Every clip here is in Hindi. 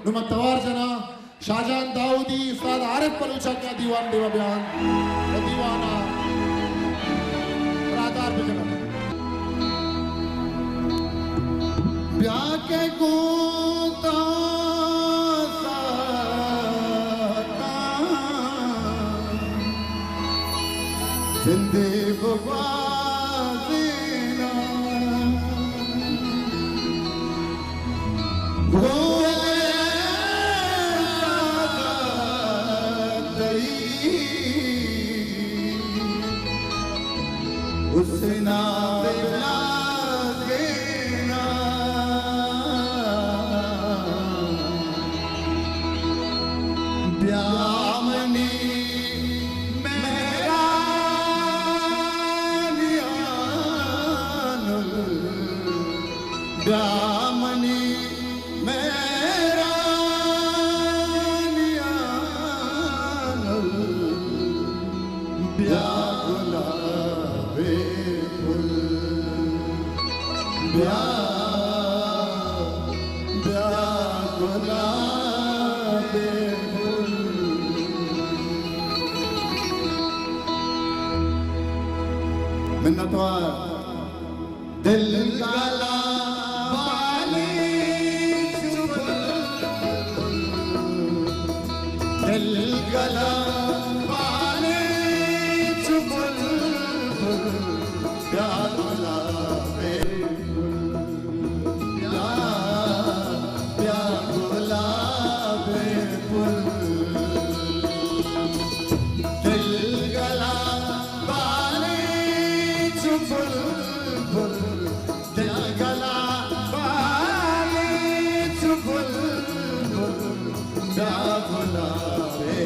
नुमा तवार जना शाहजहान दाऊदी उस्ताद आरिफ बलूचा का दीवान देवा बयान और दीवाना रादार पे चला ब्याह के गोता जिंदे बवाज़ीना हुस्ना बिलाज़ीना ब्यामनी ब्यामनी मेरा नियानुल ब्याह गुलाबे फूल ब्याह गुलाबे फूल मिन्नतवार दिल गाला गला पाले चुबुल प्यार गुलाबे प्यार गुलाबे फूल दिल गला पाले चुबुल दिल गला पाले चुबुल प्यार गुलाबे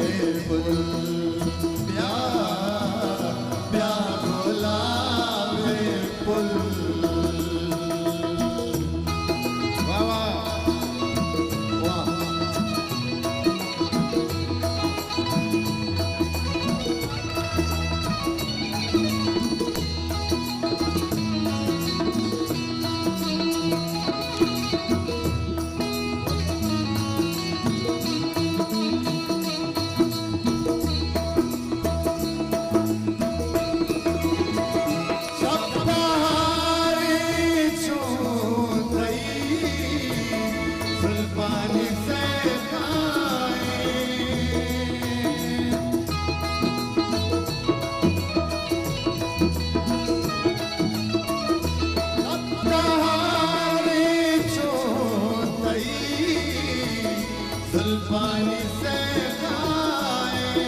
पानी से खाए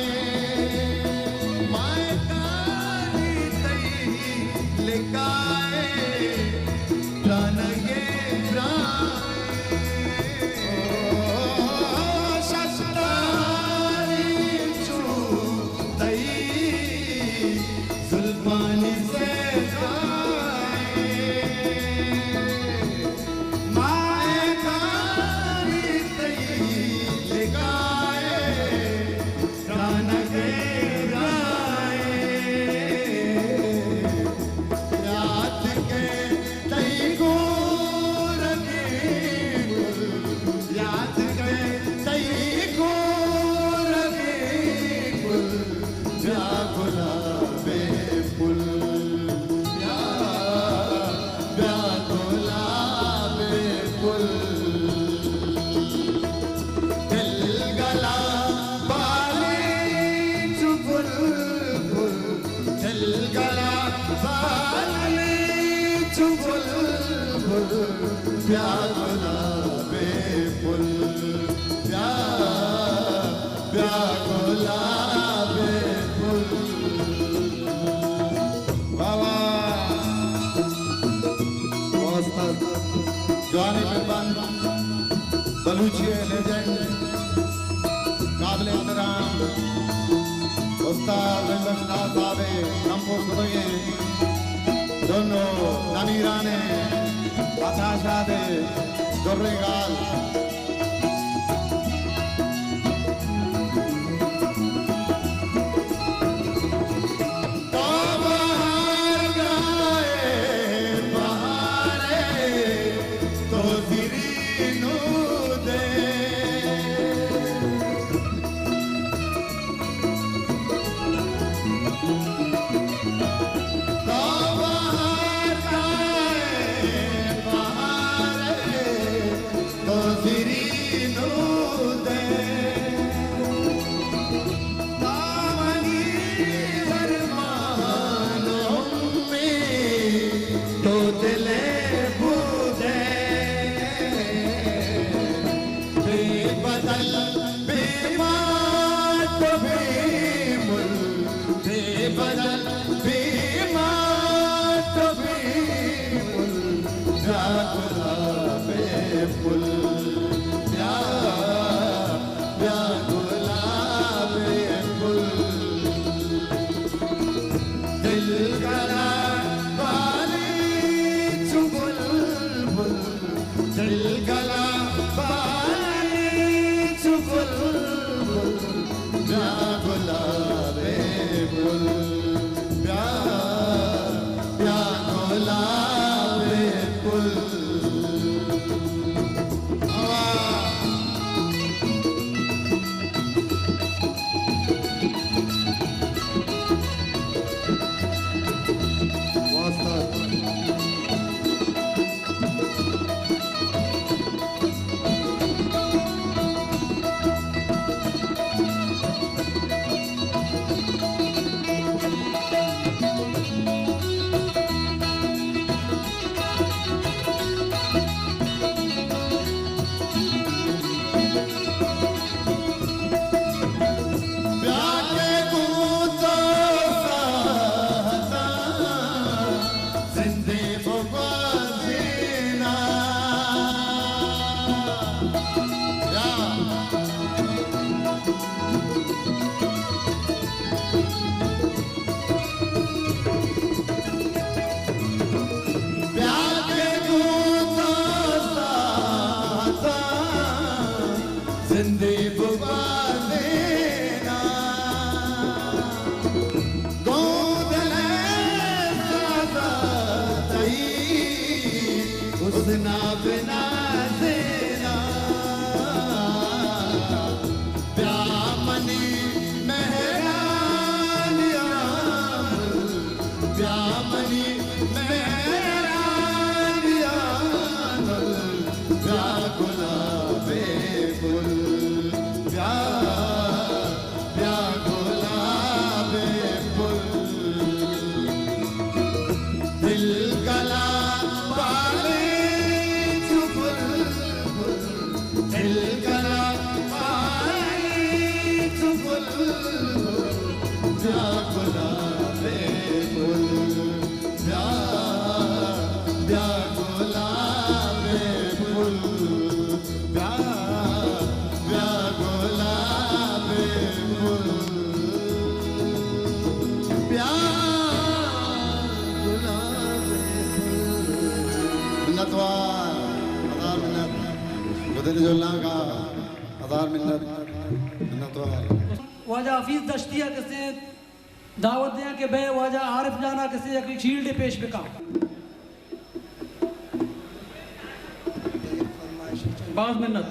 माए काली तई लिकाए प्राण ये शस्तारी चू तई जुल्फानी से प्यार गुलाबे फूल प्यार गुलाबे फूल बाबा जवानी मेहरबान बलूची लेजेंड काबिल एहतराम उस्ताद साहब नंबो खुदोये दोनों नमीराने Atasade Dorregal bahare to zirinu de बेबदल बेमात बेमुल बेबदल बेमात बेमुल व्याकुला बेफुल व्याकुला बेफुल दिल गला बारी चुबुलबुल दिल गला व्याकुला बेफुल व्याकुला बेफुल जिंदे बुबा देना गोदले सादा तई उसना बिना देना प्यामनी मेहरानिया प्यामनी मेहरानिया व्याकुला बेफुल व्याकुला बेफुल दिल गला बाले चुबुलबुल दिल गला बाले चुबुलबुल व्याकुला बेफुल व्याकुला बेफुल व्याकुला बेफुल व्याकुला मिन्नतवार हजार मिन्नत बदल जोला का हजार मिन्नत मिन्नतवार वाजा हफीज दश्तिया किसे दावत दिया कि बे वाजा आरिफ जाना किसे एक शील्ड पेश बिका बाज मिन्नत